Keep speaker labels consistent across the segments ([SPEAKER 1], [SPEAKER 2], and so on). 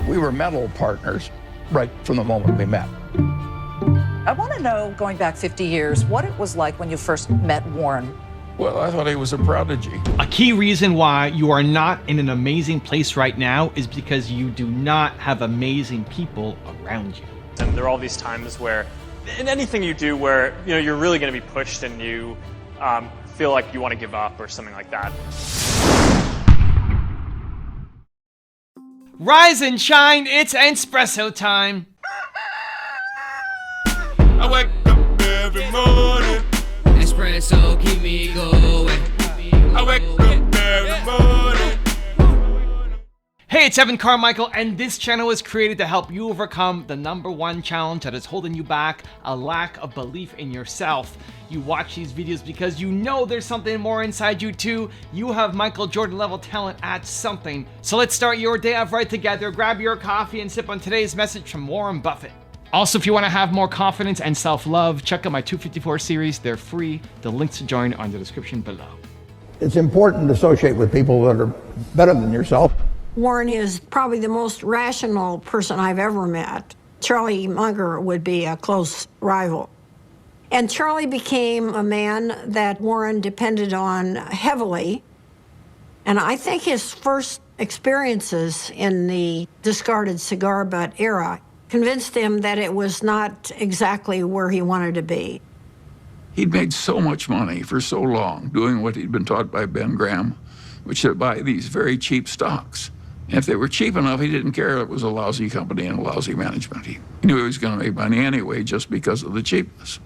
[SPEAKER 1] We were mental partners right from the moment we met.
[SPEAKER 2] I want to know, going back 50 years, what it was like when you first met Warren.
[SPEAKER 1] Well, I thought he was a prodigy.
[SPEAKER 3] A key reason why you are not in an amazing place right now is because you do not have amazing people around you.
[SPEAKER 4] And there are all these times where, in anything you do where you're really going to be pushed and you feel like you want to give up or something like that.
[SPEAKER 3] Rise and shine, it's Entspresso time.
[SPEAKER 5] I wake up every morning.
[SPEAKER 6] Espresso keep me going.
[SPEAKER 5] I wake up every morning.
[SPEAKER 3] Hey, it's Evan Carmichael, and this channel is created to help you overcome the #1 challenge that is holding you back, a lack of belief in yourself. You watch these videos because you know there's something more inside you too. You have Michael Jordan level talent at something. So let's start your day off right together. Grab your coffee and sip on today's message from Warren Buffett. Also, if you want to have more confidence and self-love, check out my 254 series. They're free. The links to join are in the description below.
[SPEAKER 1] It's important to associate with people that are better than yourself.
[SPEAKER 7] Warren is probably the most rational person I've ever met. Charlie Munger would be a close rival. And Charlie became a man that Warren depended on heavily. And I think his first experiences in the discarded cigar butt era convinced him that it was not exactly where he wanted to be.
[SPEAKER 8] He'd made so much money for so long doing what he'd been taught by Ben Graham, which is to buy these very cheap stocks. And if they were cheap enough, he didn't care it was a lousy company and a lousy management. He knew he was going to make money anyway just because of the cheapness.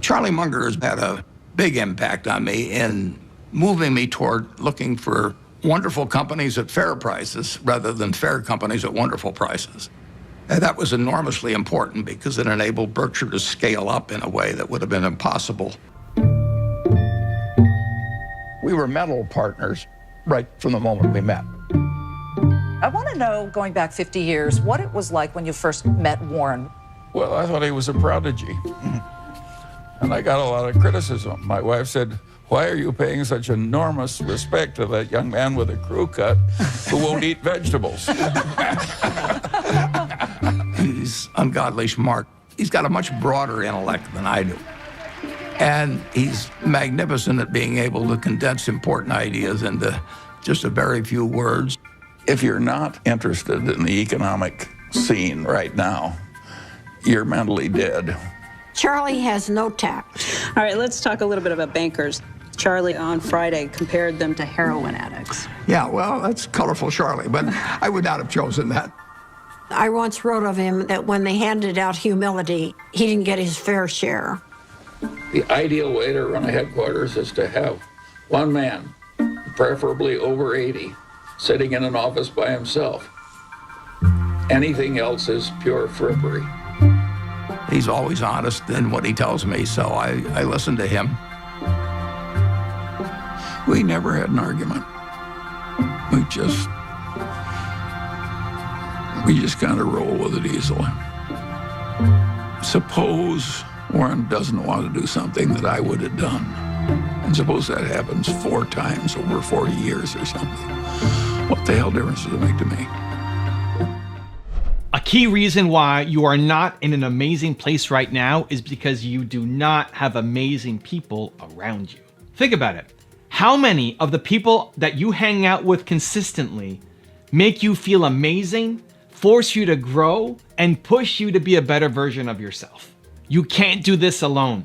[SPEAKER 1] Charlie Munger has had a big impact on me in moving me toward looking for wonderful companies at fair prices rather than fair companies at wonderful prices. And that was enormously important because it enabled Berkshire to scale up in a way that would have been impossible. We were mental partners right from the moment we met.
[SPEAKER 2] I want to know, going back 50 years, what it was like when you first met Warren.
[SPEAKER 1] Well, I thought he was a prodigy. And I got a lot of criticism. My wife said, "Why are you paying such enormous respect to that young man with a crew cut who won't eat vegetables?" He's ungodly smart. He's got a much broader intellect than I do. And he's magnificent at being able to condense important ideas into just a very few words. If you're not interested in the economic scene right now, you're mentally dead.
[SPEAKER 7] Charlie has no tact.
[SPEAKER 9] All right, let's talk a little bit about bankers. Charlie on Friday compared them to heroin addicts.
[SPEAKER 1] Yeah, well, that's colorful Charlie, but I would not have chosen that.
[SPEAKER 7] I once wrote of him that when they handed out humility, he didn't get his fair share.
[SPEAKER 8] The ideal way to run a headquarters is to have one man, preferably over 80, sitting in an office by himself. Anything else is pure frippery. He's always honest in what he tells me, so I listen to him. We never had an argument. We just kind of roll with it easily. Suppose Warren doesn't want to do something that I would have done. And suppose that happens 4 times over 40 years or something. What the hell difference does it make to me?
[SPEAKER 3] A key reason why you are not in an amazing place right now is because you do not have amazing people around you. Think about it. How many of the people that you hang out with consistently make you feel amazing, force you to grow, and push you to be a better version of yourself? You can't do this alone.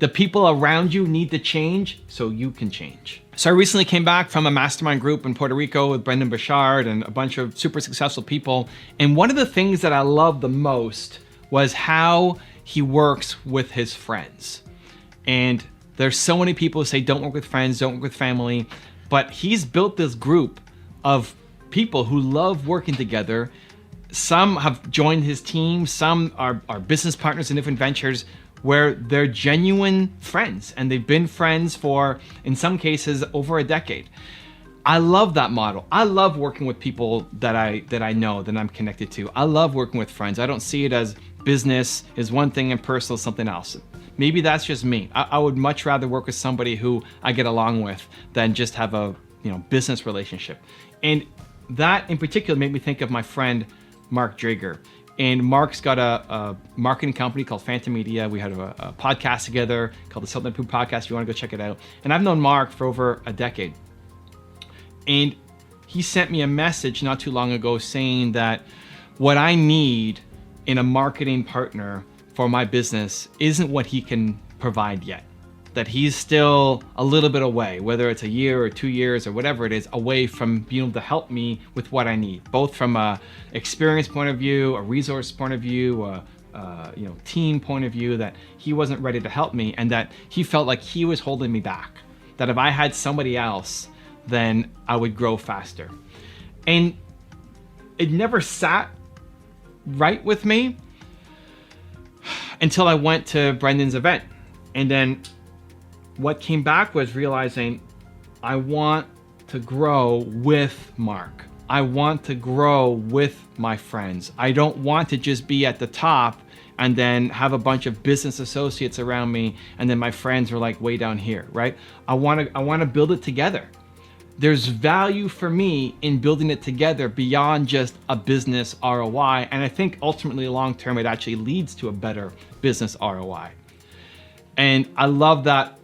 [SPEAKER 3] The people around you need to change so you can change. So I recently came back from a mastermind group in Puerto Rico with Brendon Burchard and a bunch of super successful people. And one of the things that I loved the most was how he works with his friends. And there's so many people who say, don't work with friends, don't work with family. But he's built this group of people who love working together. Some have joined his team, some are business partners in different ventures where they're genuine friends and they've been friends for, in some cases, over a decade. I love that model. I love working with people that I know, that I'm connected to. I love working with friends. I don't see it as business is one thing and personal is something else. Maybe that's just me. I would much rather work with somebody who I get along with than just have a business relationship. And that in particular made me think of my friend, Mark Drager. And Mark's got a marketing company called Phantom Media. We had a podcast together called the Southern Poop Podcast, if you want to go check it out. And I've known Mark for over a decade. And he sent me a message not too long ago saying that what I need in a marketing partner for my business isn't what he can provide yet. That he's still a little bit away, whether it's a year or 2 years or whatever it is, away from being able to help me with what I need, both from a experience point of view, a resource point of view, a team point of view, that he wasn't ready to help me, and that he felt like he was holding me back. That if I had somebody else, then I would grow faster. And it never sat right with me until I went to Brendon's event. And then what came back was realizing I want to grow with Mark. I want to grow with my friends. I don't want to just be at the top and then have a bunch of business associates around me and then my friends are like way down here, right? I want to build it together. There's value for me in building it together beyond just a business ROI. And I think ultimately long term, it actually leads to a better business ROI. And I love that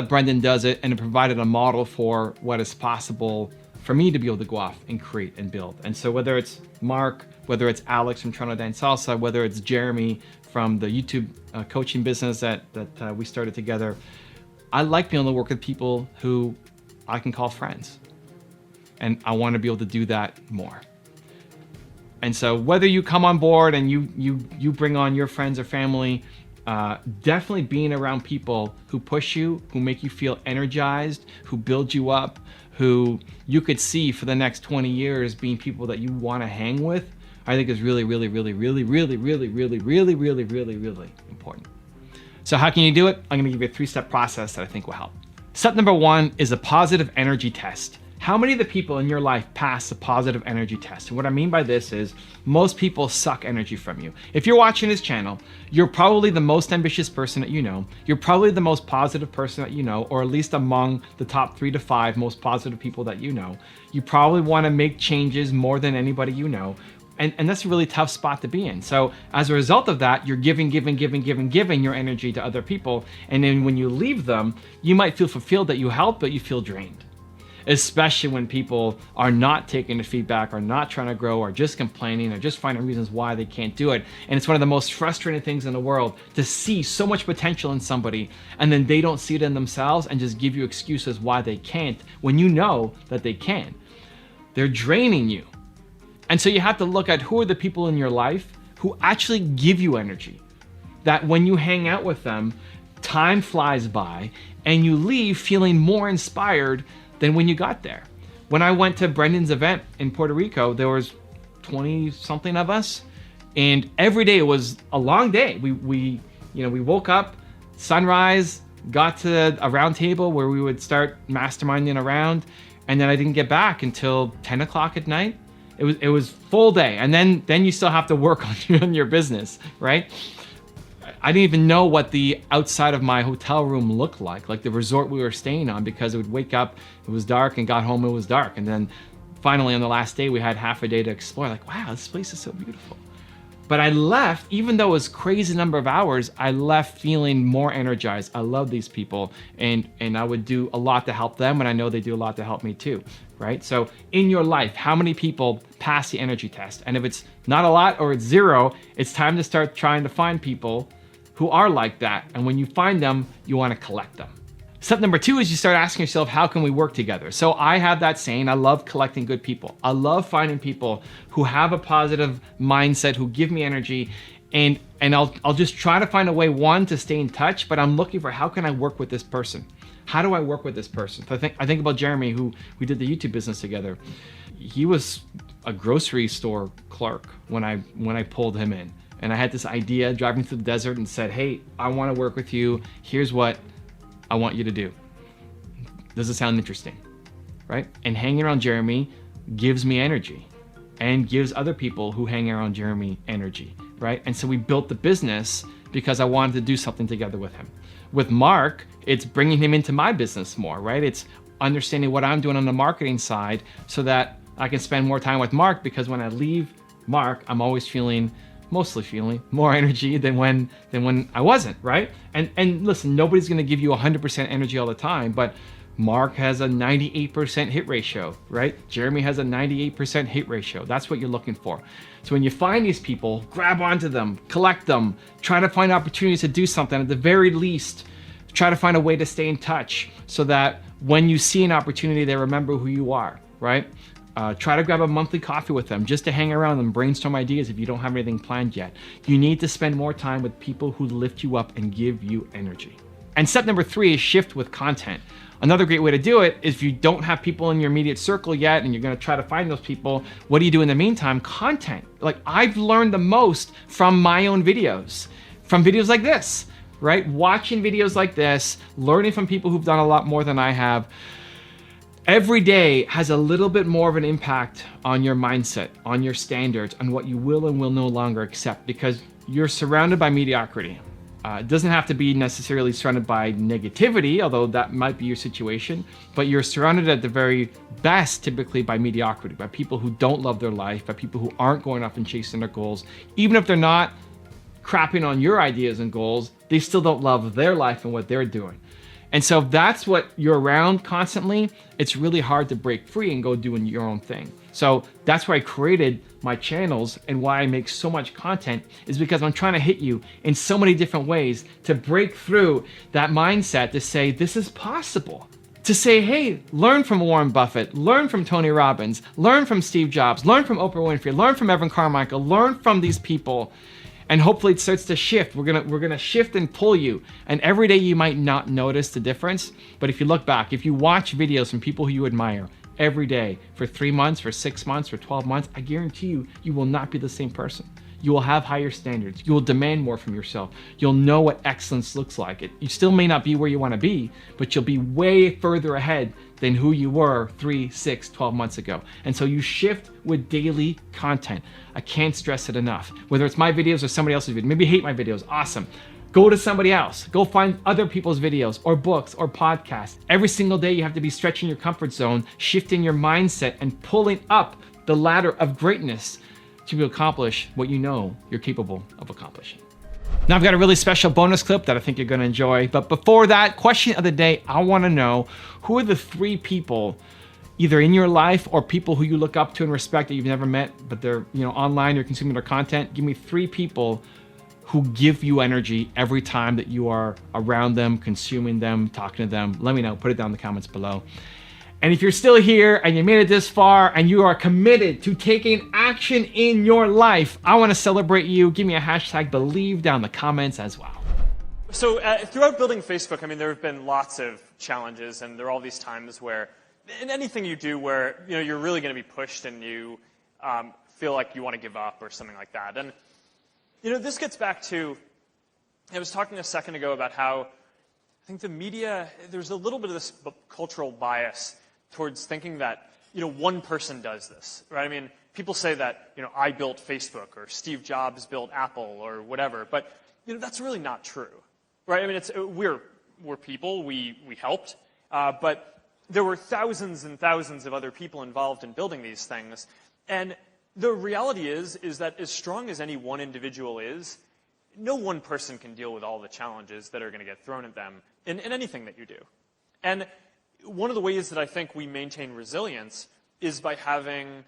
[SPEAKER 3] Brendon does it, and it provided a model for what is possible for me to be able to go off and create and build. And so whether it's Mark, whether it's Alex from Toronto Dance Salsa, whether it's Jeremy from the YouTube coaching business that we started together, I like being able to work with people who I can call friends. And I want to be able to do that more. And so whether you come on board and you bring on your friends or family, definitely being around people who push you, who make you feel energized, who build you up, who you could see for the next 20 years being people that you want to hang with, I think is really, really, really, really, really, really, really, really, really, really, really important. So how can you do it? I'm going to give you a 3-step process that I think will help. Step number 1 is a positive energy test. How many of the people in your life pass the positive energy test? And what I mean by this is most people suck energy from you. If you're watching this channel, you're probably the most ambitious person that you know. You're probably the most positive person that you know, or at least among the top 3 to 5 most positive people that you know. You probably want to make changes more than anybody you know. And that's a really tough spot to be in. So as a result of that, you're giving your energy to other people. And then when you leave them, you might feel fulfilled that you helped, but you feel drained. Especially when people are not taking the feedback, are not trying to grow, or just complaining, or just finding reasons why they can't do it. And it's one of the most frustrating things in the world to see so much potential in somebody and then they don't see it in themselves and just give you excuses why they can't when you know that they can. They're draining you. And so you have to look at who are the people in your life who actually give you energy. That when you hang out with them, time flies by and you leave feeling more inspired than when you got there. When I went to Brendon's event in Puerto Rico, there was 20 something of us, and every day it was a long day. We woke up, sunrise, got to a round table where we would start masterminding around, and then I didn't get back until 10 o'clock at night. It was full day, and then you still have to work on your business, right? I didn't even know what the outside of my hotel room looked like the resort we were staying on, because it would wake up, it was dark, and got home, it was dark. And then finally on the last day, we had half a day to explore, like, wow, this place is so beautiful. But I left, even though it was a crazy number of hours, I left feeling more energized. I love these people, and I would do a lot to help them, and I know they do a lot to help me too, right? So in your life, how many people pass the energy test? And if it's not a lot or it's 0, it's time to start trying to find people who are like that. And when you find them, you want to collect them. Step number 2 is you start asking yourself, how can we work together? So I have that saying, I love collecting good people. I love finding people who have a positive mindset, who give me energy, and I'll just try to find a way, one, to stay in touch, but I'm looking for, how can I work with this person? How do I work with this person? So I think about Jeremy, who we did the YouTube business together. He was a grocery store clerk when I pulled him in. And I had this idea driving through the desert and said, hey, I want to work with you. Here's what I want you to do. Does it sound interesting? Right? And hanging around Jeremy gives me energy and gives other people who hang around Jeremy energy, right? And so we built the business because I wanted to do something together with him. With Mark, it's bringing him into my business more, right? It's understanding what I'm doing on the marketing side so that I can spend more time with Mark because when I leave Mark, I'm always mostly feeling more energy than when I wasn't, right? And listen, nobody's gonna give you 100% energy all the time, but Mark has a 98% hit ratio, right? Jeremy has a 98% hit ratio. That's what you're looking for. So when you find these people, grab onto them, collect them, try to find opportunities to do something. At the very least, try to find a way to stay in touch so that when you see an opportunity, they remember who you are, right? Try to grab a monthly coffee with them just to hang around and brainstorm ideas if you don't have anything planned yet. You need to spend more time with people who lift you up and give you energy. And step number 3 is shift with content. Another great way to do it is if you don't have people in your immediate circle yet and you're gonna try to find those people, what do you do in the meantime? Content. Like, I've learned the most from my own videos, from videos like this, right? Watching videos like this, learning from people who've done a lot more than I have. Every day has a little bit more of an impact on your mindset, on your standards, on what you will and will no longer accept, because you're surrounded by mediocrity. It doesn't have to be necessarily surrounded by negativity, although that might be your situation, but you're surrounded at the very best typically by mediocrity, by people who don't love their life, by people who aren't going off and chasing their goals. Even if they're not crapping on your ideas and goals, they still don't love their life and what they're doing. And so if that's what you're around constantly, it's really hard to break free and go doing your own thing. So that's why I created my channels, and why I make so much content is because I'm trying to hit you in so many different ways to break through that mindset to say, this is possible. To say, hey, learn from Warren Buffett, learn from Tony Robbins, learn from Steve Jobs, learn from Oprah Winfrey, learn from Evan Carmichael, learn from these people. And hopefully it starts to shift. We're gonna shift and pull you. And every day you might not notice the difference, but if you look back, if you watch videos from people who you admire every day for 3 months, for 6 months, for 12 months, I guarantee you, you will not be the same person. You will have higher standards. You will demand more from yourself. You'll know what excellence looks like. You still may not be where you want to be, but you'll be way further ahead than who you were 3, 6, 12 months ago. And so you shift with daily content. I can't stress it enough. Whether it's my videos or somebody else's videos, maybe you hate my videos, awesome. Go to somebody else. Go find other people's videos or books or podcasts. Every single day you have to be stretching your comfort zone, shifting your mindset, and pulling up the ladder of greatness to accomplish what you know you're capable of accomplishing. Now I've got a really special bonus clip that I think you're gonna enjoy. But before that, question of the day, I wanna know, who are the 3 people either in your life or people who you look up to and respect that you've never met, but they're online, you're consuming their content. Give me 3 people who give you energy every time that you are around them, consuming them, talking to them. Let me know, put it down in the comments below. And if you're still here and you made it this far and you are committed to taking action in your life, I want to celebrate you. Give me a hashtag believe down in the comments as well.
[SPEAKER 4] So throughout building Facebook, I mean, there have been lots of challenges, and there are all these times where, in anything you do where you're really going to be pushed and you feel like you want to give up or something like that. And this gets back to, I was talking a second ago about how I think the media, there's a little bit of this cultural bias towards thinking that, one person does this, right? I mean, people say that, I built Facebook or Steve Jobs built Apple or whatever, but, that's really not true, right? I mean, we're people, we helped, but there were thousands and thousands of other people involved in building these things. And the reality is that as strong as any one individual is, no one person can deal with all the challenges that are going to get thrown at them in anything that you do. And one of the ways that I think we maintain resilience is by having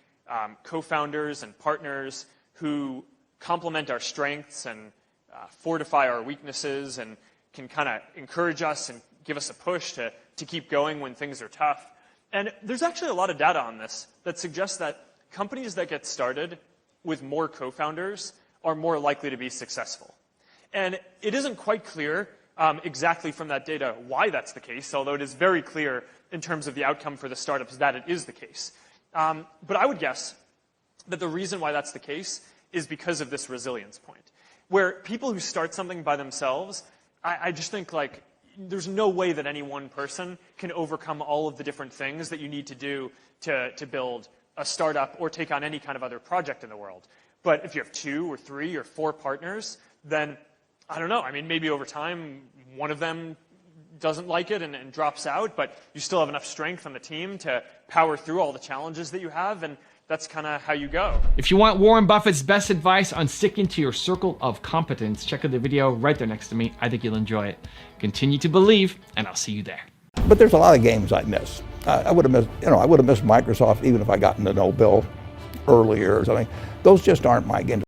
[SPEAKER 4] co-founders and partners who complement our strengths and fortify our weaknesses and can kind of encourage us and give us a push to keep going when things are tough. And there's actually a lot of data on this that suggests that companies that get started with more co-founders are more likely to be successful. And it isn't quite clear exactly from that data why that's the case, although it is very clear in terms of the outcome for the startups that it is the case. But I would guess that the reason why that's the case is because of this resilience point, where people who start something by themselves, I just think there's no way that any one person can overcome all of the different things that you need to do to build a startup or take on any kind of other project in the world. But if you have 2 or 3 or 4 partners, then I don't know. I mean, maybe over time, one of them doesn't like it and drops out, but you still have enough strength on the team to power through all the challenges that you have, and that's kind of how you go.
[SPEAKER 3] If you want Warren Buffett's best advice on sticking to your circle of competence, check out the video right there next to me. I think you'll enjoy it. Continue to believe, and I'll see you there.
[SPEAKER 10] But there's a lot of games I miss. I would have missed, I would have missed Microsoft even if I got into Nobel earlier or something. Those just aren't my games.